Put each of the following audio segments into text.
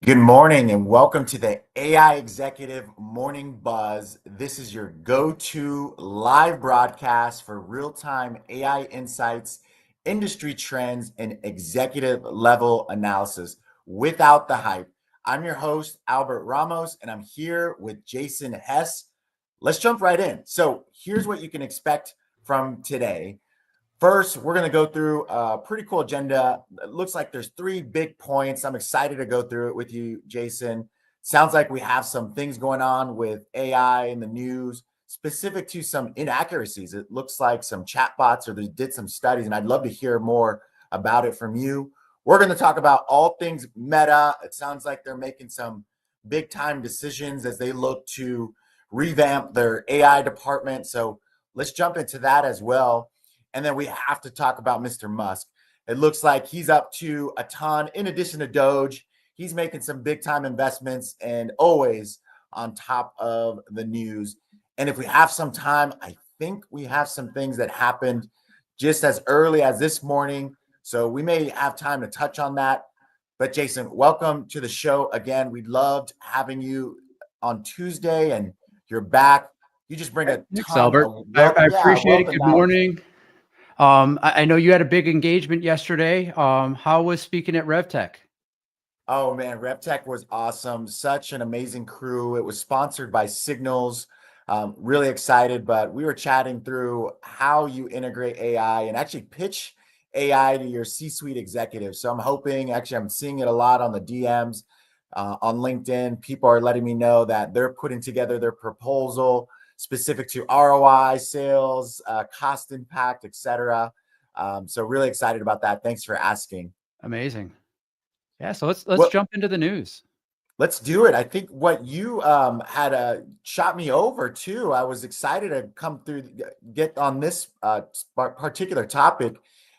Good morning and welcome to the AI Executive Morning Buzz. This is your go-to live broadcast for real-time AI insights, industry trends, and executive level analysis without the hype. I'm your host, Albert Ramos, and I'm here with Jason Hess. Let's jump right in. So here's what you can expect from today. First, we're going to go through a pretty cool agenda. It looks like there's three big points. I'm excited to go through it with you, Jason. Sounds like we have some things going on with AI in the news, specific to some inaccuracies. It looks like some chatbots or they did some studies, and I'd love to hear more about it from you. We're going to talk about all things Meta. It sounds like they're making some big time decisions as they look to revamp their AI department. So let's jump into that as well. And then we have to talk about Mr. Musk. It looks like he's up to a ton. In addition to Doge, he's making some big time investments and always on top of the news. And if we have some time, I think we have some things that happened just as early as this morning. So we may have time to touch on that. But Jason, welcome to the show again. We loved having you on Tuesday and you're back. You just bring a Thanks, ton Albert. of I appreciate wealth it. of Good knowledge. morning. I know you had a big engagement yesterday. How was speaking at RevTech? Oh man, RevTech was awesome. Such an amazing crew. It was sponsored by Signals. Really excited, but we were chatting through how you integrate AI and actually pitch AI to your C-suite executives. So I'm hoping, actually, I'm seeing it a lot on the DMs on LinkedIn. People are letting me know that they're putting together their proposal specific to ROI, sales, cost impact, etc. So really excited about that. Thanks for asking. Amazing. Yeah, so let's Well, jump into the news. let's do it. I think what you had shot me over too. I was excited to come through, get on this particular topic.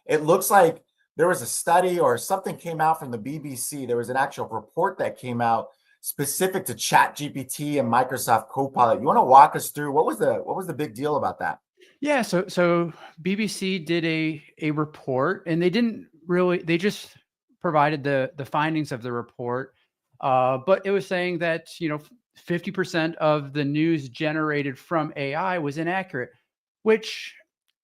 It looks like there was a study or something came out from the BBC. There was an actual report that came out specific to ChatGPT and Microsoft Copilot. You want to walk us through what was the big deal about that? Yeah, so BBC did a report, and they just provided the findings of the report. But it was saying that 50% of the news generated from AI was inaccurate, which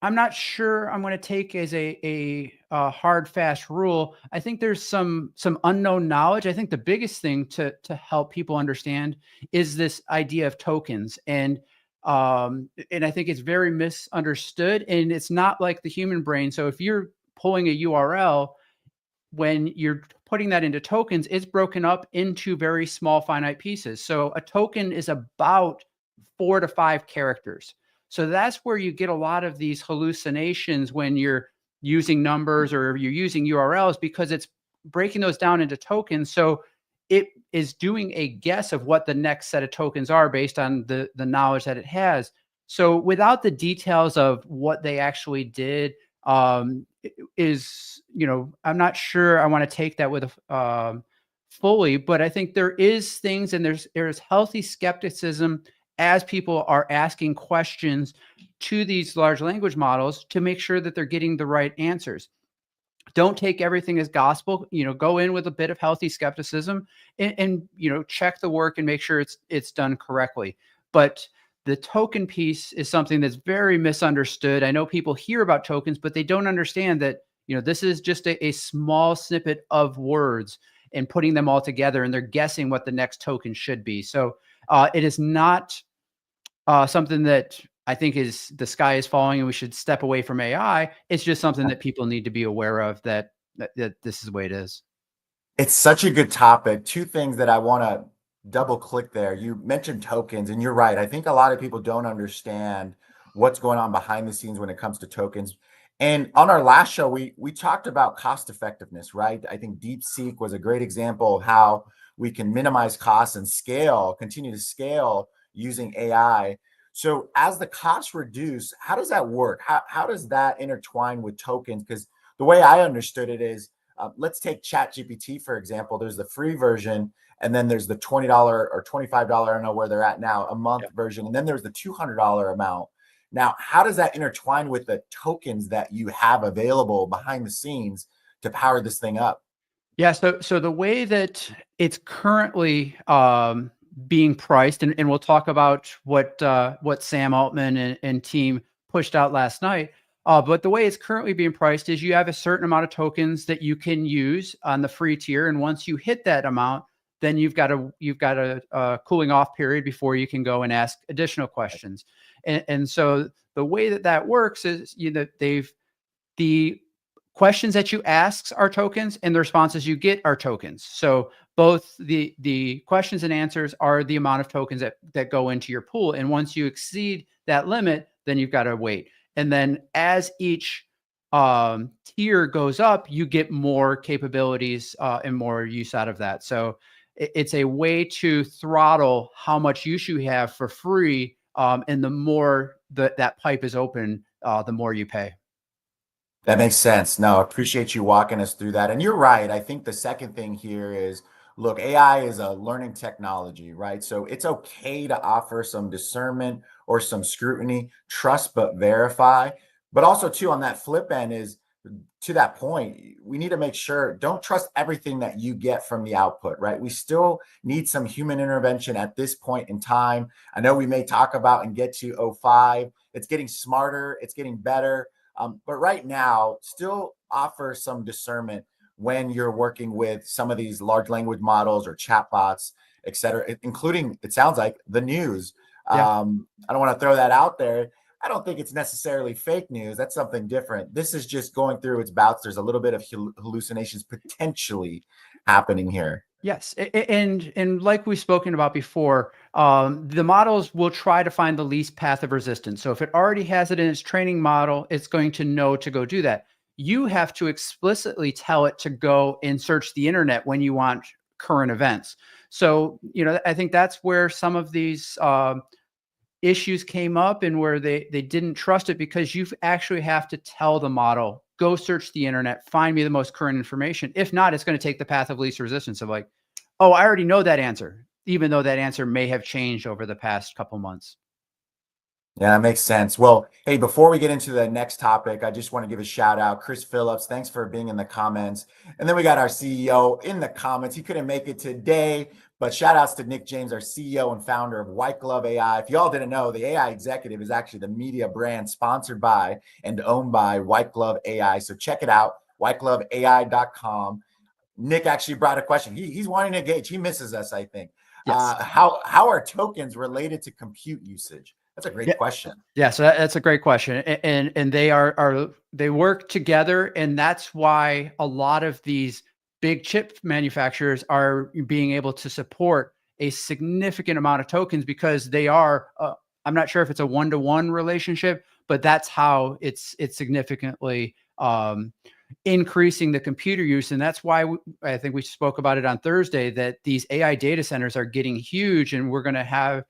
I'm not sure I'm going to take as a hard fast rule. I think there's some unknown knowledge. I think the biggest thing to help people understand is this idea of tokens, and I think it's very misunderstood, and it's not like the human brain. So if you're pulling a URL, when you're putting that into tokens, it's broken up into very small finite pieces. So a token is about 4 to 5 characters. So that's where you get a lot of these hallucinations when you're using numbers or you're using URLs, because it's breaking those down into tokens. So it is doing a guess of what the next set of tokens are based on the knowledge that it has. So without the details of what they actually did, I'm not sure I want to take that with fully, but I think there is things, and there's healthy skepticism as people are asking questions to these large language models to make sure that they're getting the right answers. Don't take everything as gospel. Go in with a bit of healthy skepticism, and check the work and make sure it's done correctly. But the token piece is something that's very misunderstood. I know people hear about tokens, but they don't understand that this is just a small snippet of words and putting them all together, and they're guessing what the next token should be. So it is not something that I think is the sky is falling and we should step away from AI. It's just something that people need to be aware of, that this is the way it is. It's such a good topic. Two things that I want to double click there. You mentioned tokens, and you're right. I think a lot of people don't understand what's going on behind the scenes when it comes to tokens. And on our last show, we talked about cost effectiveness, right? I think DeepSeek was a great example of how we can minimize costs and continue to scale using AI. So as the costs reduce, how does that work? How does that intertwine with tokens? Because the way I understood it is, let's take ChatGPT, for example. There's the free version, and then there's the $20 or $25, I don't know where they're at now, a month version. And then there's the $200 amount. Now, how does that intertwine with the tokens that you have available behind the scenes to power this thing up? Yeah, so the way that it's currently being priced, and we'll talk about what Sam Altman and team pushed out last night. But the way it's currently being priced is you have a certain amount of tokens that you can use on the free tier, and once you hit that amount, then you've got a cooling off period before you can go and ask additional questions. And so the way that that works is the questions that you ask are tokens and the responses you get are tokens. So both the questions and answers are the amount of tokens that go into your pool. And once you exceed that limit, then you've got to wait. And then as each tier goes up, you get more capabilities and more use out of that. So it's a way to throttle how much use you have for free. And the more that pipe is open, the more you pay. That makes sense. No, I appreciate you walking us through that. And you're right. I think the second thing here is, look, AI is a learning technology, right? So it's okay to offer some discernment or some scrutiny, trust but verify. But also, too, on that flip end is, to that point, we need to make sure, don't trust everything that you get from the output, right? We still need some human intervention at this point in time. I know we may talk about and get to O5. It's getting smarter, it's getting better. But right now, still offer some discernment when you're working with some of these large language models or chatbots, et cetera, including, it sounds like, the news. Yeah. I don't want to throw that out there. I don't think it's necessarily fake news. That's something different. This is just going through its bouts. There's a little bit of hallucinations potentially happening here. Yes, and like we've spoken about before, the models will try to find the least path of resistance. So if it already has it in its training model, it's going to know to go do that. You have to explicitly tell it to go and search the internet when you want current events. So, I think that's where some of these issues came up and where they didn't trust it, because you actually have to tell the model, go search the internet, find me the most current information. If not, it's going to take the path of least resistance of like, oh, I already know that answer, even though that answer may have changed over the past couple months. Yeah, that makes sense. Well, hey, before we get into the next topic, I just want to give a shout out. Chris Phillips, thanks for being in the comments. And then we got our CEO in the comments. He couldn't make it today, but shout outs to Nick James, our CEO and founder of White Glove AI. If y'all didn't know, the AI Executive is actually the media brand sponsored by and owned by White Glove AI. So check it out, whitegloveai.com. Nick actually brought a question. He's wanting to gauge. He misses us, I think. Yes. How are tokens related to compute usage? That's a great Yeah. question. Yeah, so that's a great question, and they they work together, and that's why a lot of these big chip manufacturers are being able to support a significant amount of tokens, because they are. I'm not sure if it's a one-to-one relationship, but that's how it's significantly increasing the computer use, and that's why I think we spoke about it on Thursday, that these AI data centers are getting huge, and we're going to have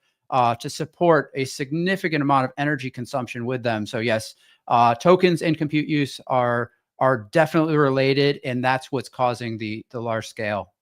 to support a significant amount of energy consumption with them. So yes, tokens and compute use are definitely related, and that's what's causing the large scale.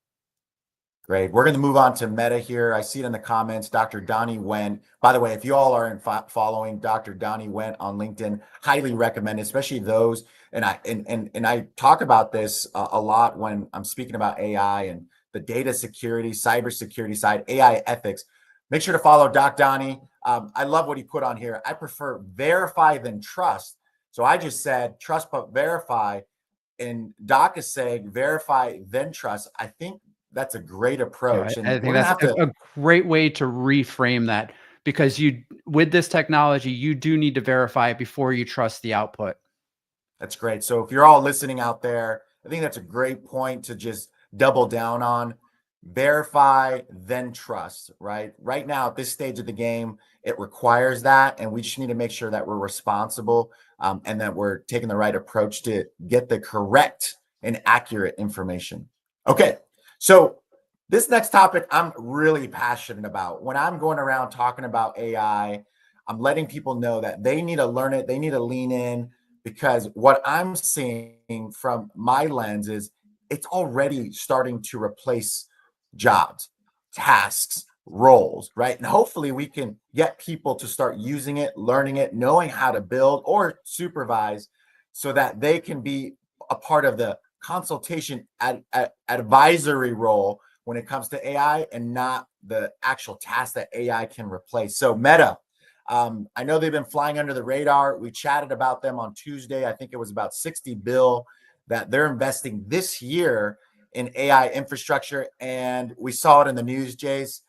Great. We're going to move on to Meta here. I see it in the comments. Dr. Donnie Went. By the way, if you all are following Dr. Donnie Went on LinkedIn, highly recommend, especially those. And I talk about this a lot when I'm speaking about AI and the data security, cybersecurity side, AI ethics. Make sure to follow Doc Donnie. I love what he put on here. I prefer verify than trust. So I just said trust but verify, and Doc is saying verify then trust. I think that's a great Yeah, approach, I and think we're gonna that's have to. a great way to reframe that, because with this technology, you do need to verify it before you trust the output. That's great. So if you're all listening out there, I think that's a great point to just double down on. Verify, then trust, right? Right now, at this stage of the game, it requires that. And we just need to make sure that we're responsible, and that we're taking the right approach to get the correct and accurate information. Okay. So this next topic I'm really passionate about. When I'm going around talking about AI, I'm letting people know that they need to learn it, they need to lean in, because what I'm seeing from my lens is it's already starting to replace jobs, tasks, roles, right? And hopefully we can get people to start using it, learning it, knowing how to build or supervise, so that they can be a part of the consultation advisory role when it comes to AI and not the actual task that AI can replace. So Meta, I know they've been flying under the radar. We chatted about them on Tuesday. I think it was about 60 bill that they're investing this year in AI infrastructure. And we saw it in the news, Jace.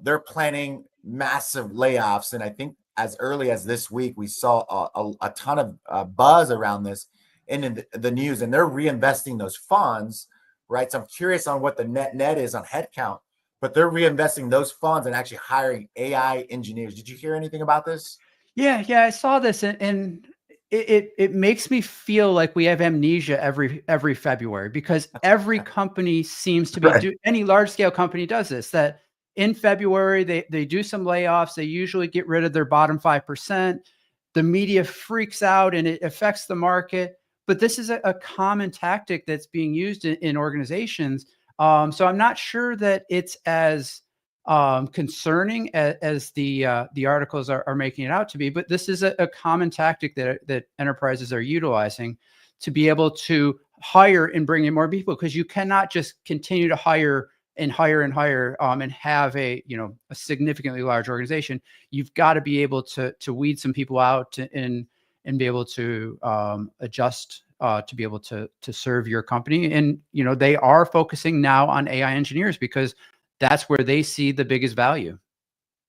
They're planning massive layoffs. And I think as early as this week, we saw a ton of buzz around this in the news, and they're reinvesting those funds, right? So I'm curious on what the net is on headcount, but they're reinvesting those funds and actually hiring AI engineers. Did you hear anything about this? Yeah, I saw this, and it makes me feel like we have amnesia every February, because every company seems to be Right. any large scale company does this. That in February they do some layoffs. They usually get rid of their bottom 5%. The media freaks out and it affects the market. But this is a common tactic that's being used in organizations. So I'm not sure that it's as concerning as the articles are making it out to be. But this is a common tactic that enterprises are utilizing to be able to hire and bring in more people, because you cannot just continue to hire and hire and hire and have a significantly large organization. You've got to be able to weed some people out and be able to adjust to be able to serve your company. And they are focusing now on AI engineers because that's where they see the biggest value.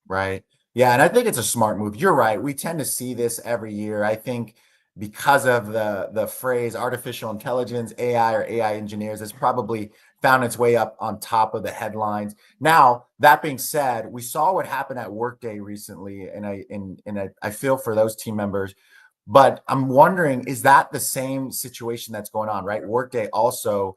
Right. Yeah, and I think it's a smart move. You're right. We tend to see this every year. I think because of the phrase artificial intelligence, AI or AI engineers, has probably found its way up on top of the headlines. Now, that being said, we saw what happened at Workday recently, and I feel for those team members. But I'm wondering, is that the same situation that's going on, right? Workday also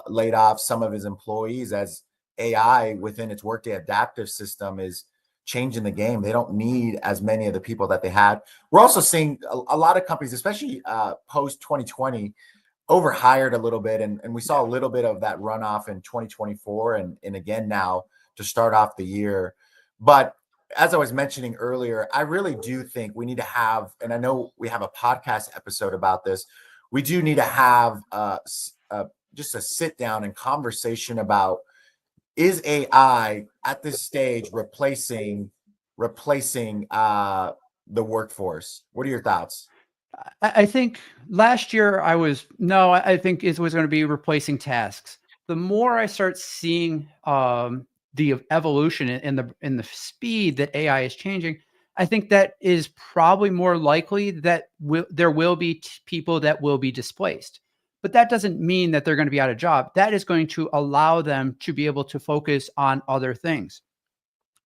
laid off some of his employees as AI within its Workday adaptive system is changing the game. They don't need as many of the people that they had. We're also seeing a lot of companies, especially post 2020, overhired a little bit. And we saw a little bit of that runoff in 2024 and again now to start off the year. But as I was mentioning earlier, I really do think we need to have, and I know we have a podcast episode about this, we do need to have just a sit down and conversation about, is AI at this stage replacing the workforce? What are your thoughts? I think last year I think it was going to be replacing tasks. The more I start seeing the evolution in the speed that AI is changing, I think that is probably more likely that there will be people that will be displaced. But that doesn't mean that they're going to be out of job. That is going to allow them to be able to focus on other things.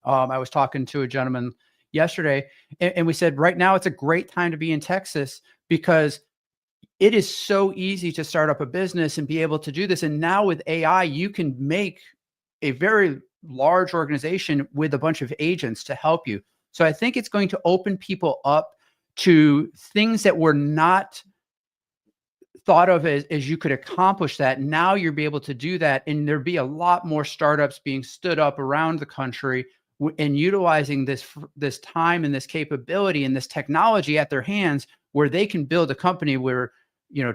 I was talking to a gentleman yesterday, and we said right now it's a great time to be in Texas because it is so easy to start up a business and be able to do this. And now with AI, you can make a very large organization with a bunch of agents to help you. So I think it's going to open people up to things that were not thought of as you could accomplish that. Now you'll be able to do that. And there'd be a lot more startups being stood up around the country and utilizing this time and this capability and this technology at their hands, where they can build a company where,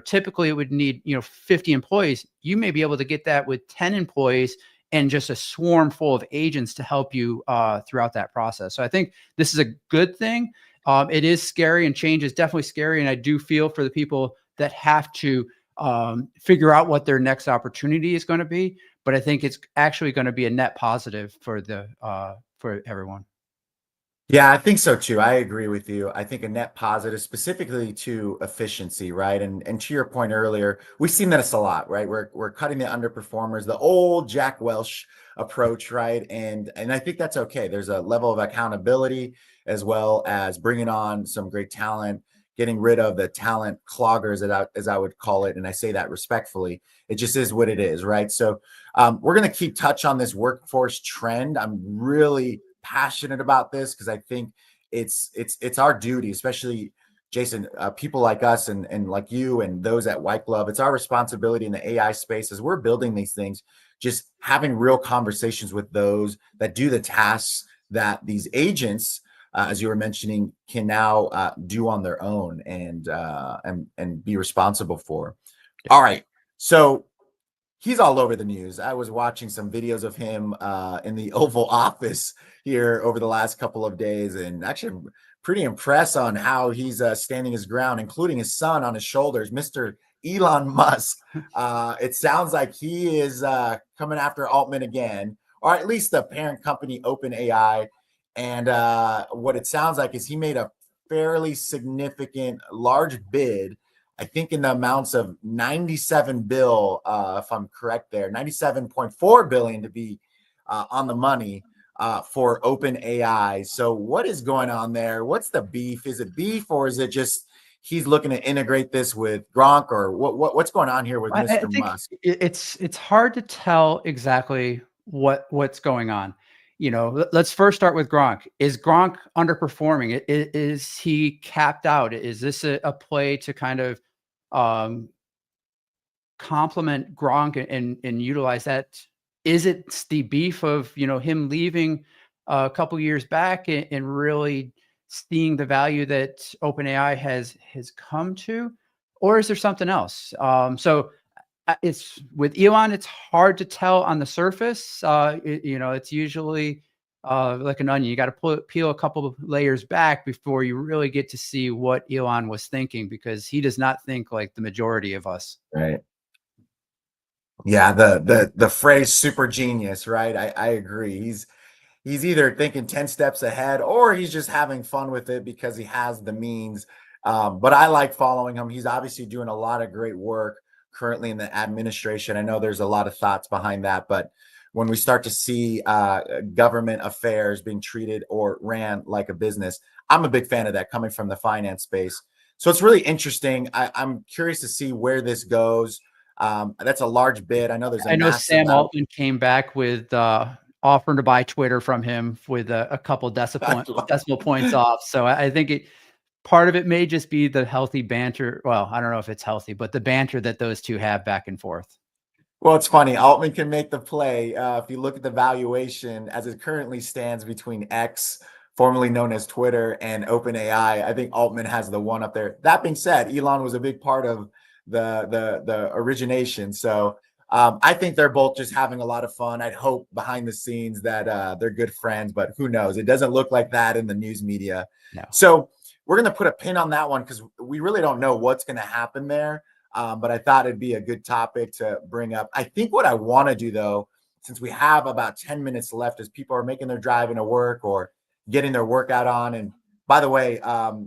typically it would need, 50 employees. You may be able to get that with 10 employees and just a swarm full of agents to help you throughout that process. So I think this is a good thing. It is scary, and change is definitely scary. And I do feel for the people that have to figure out what their next opportunity is going to be. But I think it's actually going to be a net positive for for everyone. Yeah, I think so too. I agree with you. I think a net positive, specifically to efficiency, right? And to your point earlier, we've seen this a lot, right? We're cutting the underperformers, the old Jack Welch approach, right? And I think that's okay. There's a level of accountability as well as bringing on some great talent, getting rid of the talent cloggers, as I would call it, and I say that respectfully. It just is what it is, right? So we're going to keep touch on this workforce trend. I'm really passionate about this because I think it's our duty, especially Jason, people like us and like you and those at White Glove. It's our responsibility in the AI space as we're building these things, just having real conversations with those that do the tasks that these agents, as you were mentioning, can now do on their own and be responsible for. All right. So he's all over the news. I was watching some videos of him in the Oval Office here over the last couple of days, and actually I'm pretty impressed on how he's standing his ground, including his son on his shoulders, Mr. Elon Musk. It sounds like he is coming after Altman again, or at least the parent company OpenAI. And what it sounds like is he made a fairly significant, large bid, I think in the amounts of 97 bill, if I'm correct there, 97.4 billion to be on the money for OpenAI. So what is going on there? What's the beef? Is it beef, or is it just he's looking to integrate this with Gronk, or what's going on here with I Mr. think Musk? it's hard to tell exactly what's going on. Let's first start with Gronk. Is Gronk underperforming? Is he capped out? Is this a play to kind of um, complement Gronk and utilize that? Is it the beef of him leaving a couple years back and really seeing the value that OpenAI has come to, or is there something else? So it's with Elon, it's hard to tell on the surface. It's usually like an onion. You got to peel a couple of layers back before you really get to see what Elon was thinking, because he does not think like the majority of us. Right. Yeah, the phrase super genius, right? I agree. He's either thinking 10 steps ahead, or he's just having fun with it because he has the means. But I like following him. He's obviously doing a lot of great work currently in the administration. I know there's a lot of thoughts behind that, but when we start to see government affairs being treated or ran like a business, I'm a big fan of that coming from the finance space. So it's really interesting. I'm curious to see where this goes. That's a large bid. I know there's a I know massive Sam Altman came back with offering to buy Twitter from him with a couple decimal points off. So I think part of it may just be the healthy banter. Well, I don't know if it's healthy, but the banter that those two have back and forth. Well, it's funny. Altman can make the play. If you look at the valuation as it currently stands between X, formerly known as Twitter, and OpenAI, I think Altman has the one up there. That being said, Elon was a big part of the origination. So I think they're both just having a lot of fun. I'd hope behind the scenes that they're good friends, but who knows? It doesn't look like that in the news media. No. So we're going to put a pin on that one because we really don't know what's going to happen there. But I thought it'd be a good topic to bring up. I think what I want to do, though, since we have about 10 minutes left, as people are making their drive into work or getting their workout on. And by the way,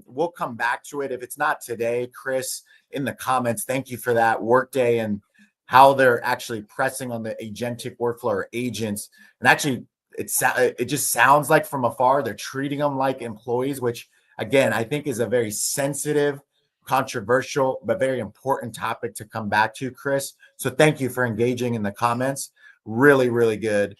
we'll come back to it. If it's not today, Chris, in the comments, thank you for that. Workday and how they're actually pressing on the agentic workflow or agents. And actually, it just sounds like from afar, they're treating them like employees, which, again, I think is a very sensitive, controversial, but very important topic to come back to, Chris. So thank you for engaging in the comments. Really, really good.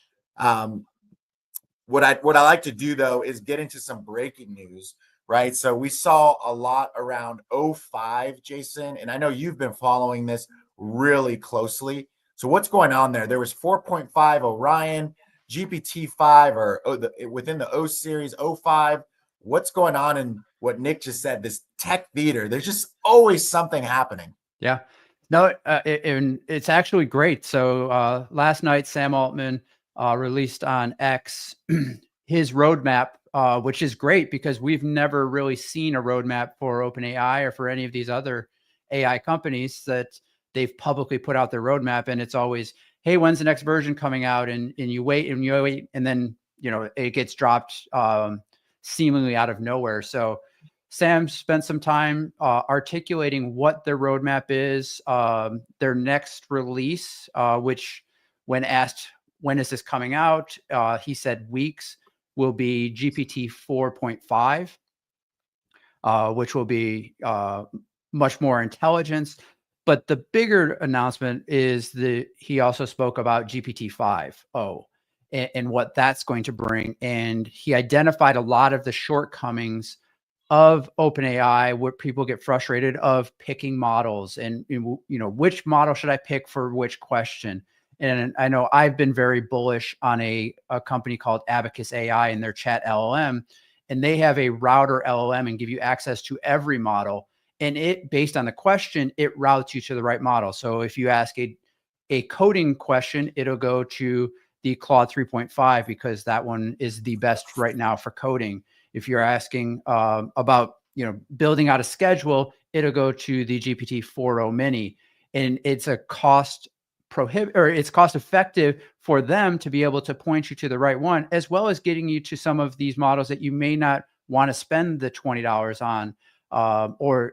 What I like to do though is get into some breaking news, right? So we saw a lot around O5, Jason, and I know you've been following this really closely. So what's going on there? There was 4.5 Orion, GPT-5, or within the O series, O5. What's going on in what Nick just said, this tech theater? There's just always something happening. Yeah. No, and it's actually great. So last night, Sam Altman released on X his roadmap, which is great because we've never really seen a roadmap for OpenAI or for any of these other AI companies that they've publicly put out their roadmap. And it's always, hey, when's the next version coming out? And you wait and you wait, and then it gets dropped seemingly out of nowhere. So Sam spent some time articulating what their roadmap is, their next release, which when asked, when is this coming out? He said weeks, will be GPT 4.5, which will be much more intelligence. But the bigger announcement is he also spoke about GPT 5.0 and what that's going to bring. And he identified a lot of the shortcomings of OpenAI, where people get frustrated of picking models and, which model should I pick for which question? And I know I've been very bullish on a company called Abacus AI and their chat LLM, and they have a router LLM and give you access to every model. and it, based on the question, it routes you to the right model. So if you ask a coding question, it'll go to the Claude 3.5 because that one is the best right now for coding. If you're asking about building out a schedule, it'll go to the GPT 4.0 mini, and it's a it's cost effective for them to be able to point you to the right one, as well as getting you to some of these models that you may not want to spend the $20 on, or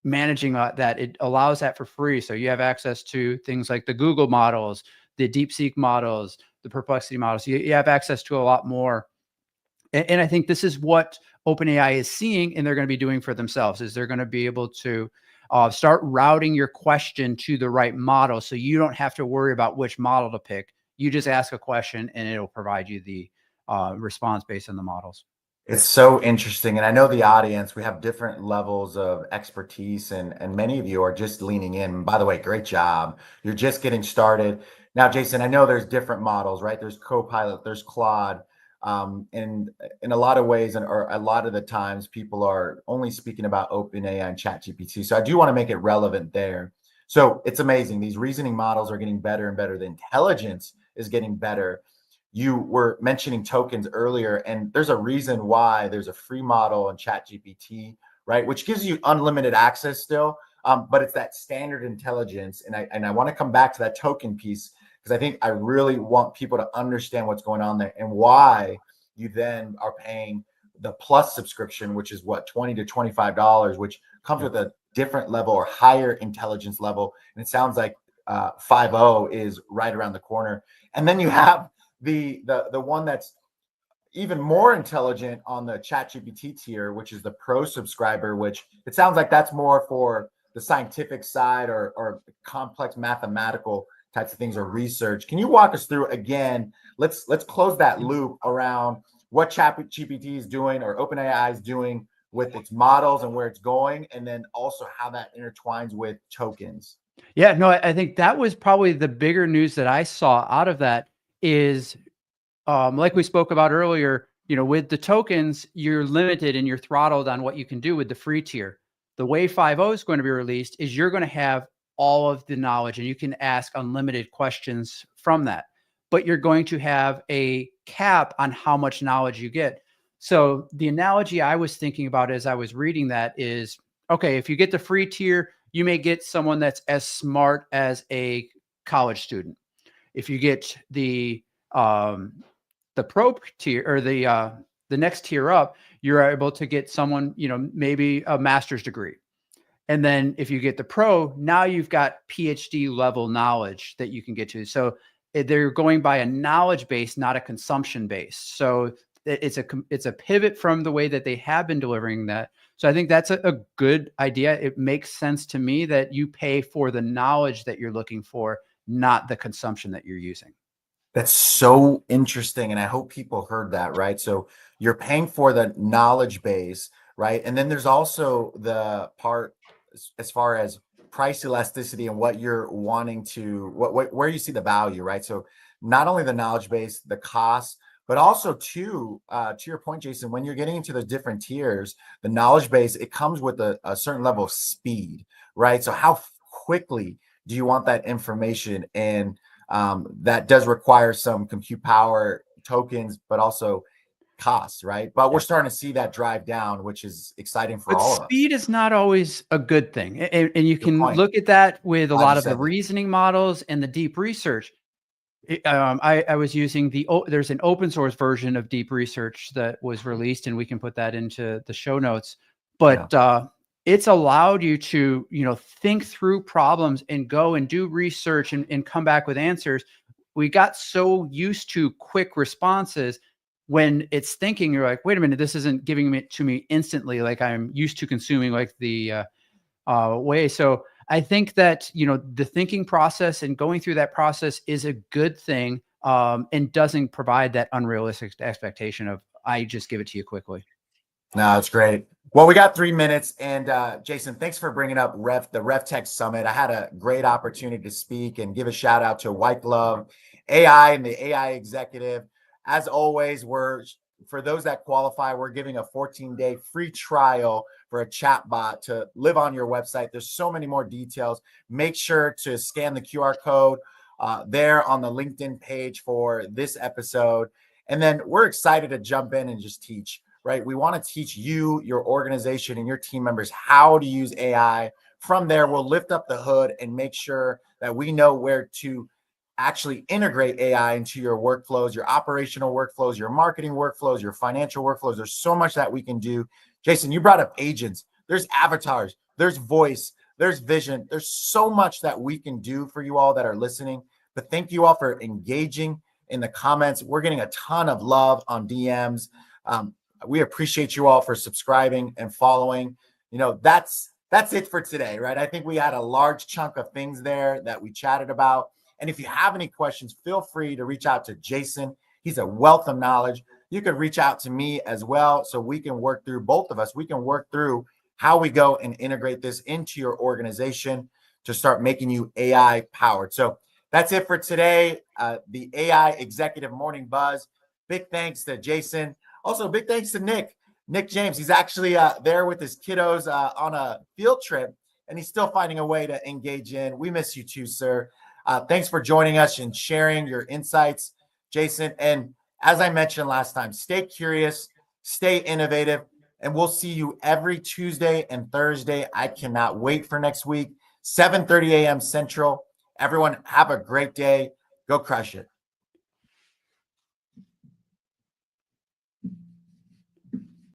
managing that. It allows that for free, so you have access to things like the Google models, the DeepSeek models, the Perplexity models. You have access to a lot more. And I think this is what OpenAI is seeing, and they're going to be doing for themselves, is they're going to be able to start routing your question to the right model, so you don't have to worry about which model to pick. You just ask a question, and it'll provide you the response based on the models. It's so interesting. And I know the audience, we have different levels of expertise, and many of you are just leaning in. By the way, great job. You're just getting started. Now, Jason, I know there's different models, right? There's Copilot, there's Claude. And in a lot of ways, or a lot of the times, people are only speaking about OpenAI and ChatGPT. So I do want to make it relevant there. So it's amazing. These reasoning models are getting better and better. The intelligence is getting better. You were mentioning tokens earlier, and there's a reason why there's a free model in ChatGPT, right? Which gives you unlimited access still, but it's that standard intelligence. And I want to come back to that token piece, because I think I really want people to understand what's going on there and why you then are paying the plus subscription, which is what, $20 to $25, which comes with a different level or higher intelligence level. And it sounds like 5.0 is right around the corner. And then you have the one that's even more intelligent on the ChatGPT tier, which is the pro subscriber, which it sounds like that's more for the scientific side or complex mathematical types of things or research. Can you walk us through again? Let's close that loop around what ChatGPT is doing or OpenAI is doing with its models and where it's going, and then also how that intertwines with tokens. Yeah, no, I think that was probably the bigger news that I saw out of that is, like we spoke about earlier, with the tokens, you're limited and you're throttled on what you can do with the free tier. The way 5.0 is going to be released is you're going to have all of the knowledge and you can ask unlimited questions from that, but you're going to have a cap on how much knowledge you get. So the analogy I was thinking about as I was reading that is, okay, if you get the free tier, you may get someone that's as smart as a college student. If you get the pro tier, or the next tier up, you're able to get someone, maybe a master's degree. And then if you get the pro, now you've got PhD level knowledge that you can get to. So they're going by a knowledge base, not a consumption base. So it's a pivot from the way that they have been delivering that. So I think that's a good idea. It makes sense to me that you pay for the knowledge that you're looking for, not the consumption that you're using. That's so interesting. And I hope people heard that, right? So you're paying for the knowledge base, right? And then there's also the part as far as price elasticity and what you're wanting to, where you see the value, right? So not only the knowledge base, the cost, but also to your point, Jason, when you're getting into the different tiers, the knowledge base, it comes with a certain level of speed, right? So how quickly do you want that information? And that does require some compute power, tokens, but also costs, right? But we're starting to see that drive down, which is exciting for But all of us. speed is not always a good thing. And you Good can point. look at that with a Glad you lot of the said that. reasoning models and the deep research. I was using there's an open source version of deep research that was released, and we can put that into the show notes. Yeah. But it's allowed you to, think through problems and go and do research and come back with answers. We got so used to quick responses. When it's thinking, you're like, wait a minute, this isn't giving it to me instantly like I'm used to consuming, like the way. So I think that, the thinking process and going through that process is a good thing, and doesn't provide that unrealistic expectation of, I just give it to you quickly. No, it's great. Well, we got 3 minutes, and Jason, thanks for bringing up the RevTech Summit. I had a great opportunity to speak and give a shout out to White Glove AI and the AI executive. As always, we're for those that qualify, we're giving a 14-day free trial for a chatbot to live on your website. There's so many more details. Make sure to scan the QR code there on the LinkedIn page for this episode. And then we're excited to jump in and just teach, right? We want to teach you, your organization, and your team members how to use AI. From there, we'll lift up the hood and make sure that we know where to actually integrate AI into your workflows, your operational workflows, your marketing workflows, your financial workflows. There's so much that we can do. Jason, you brought up agents. There's avatars, there's voice, there's vision. There's so much that we can do for you all that are listening. But thank you all for engaging in the comments. We're getting a ton of love on DMs. We appreciate you all for subscribing and following. That's it for today, right? I think we had a large chunk of things there that we chatted about. And if you have any questions, feel free to reach out to Jason. He's a wealth of knowledge. You can reach out to me as well, so we can work through, both of us, we can work through how we go and integrate this into your organization to start making you AI powered. So that's it for today. The AI Executive Morning Buzz. Big thanks to Jason. Also, big thanks to Nick James. He's actually there with his kiddos on a field trip, and he's still finding a way to engage in. We miss you too, sir. Thanks for joining us and sharing your insights, Jason. And as I mentioned last time, stay curious, stay innovative, and we'll see you every Tuesday and Thursday. I cannot wait for next week, 7:30 a.m. Central. Everyone, have a great day. Go crush it.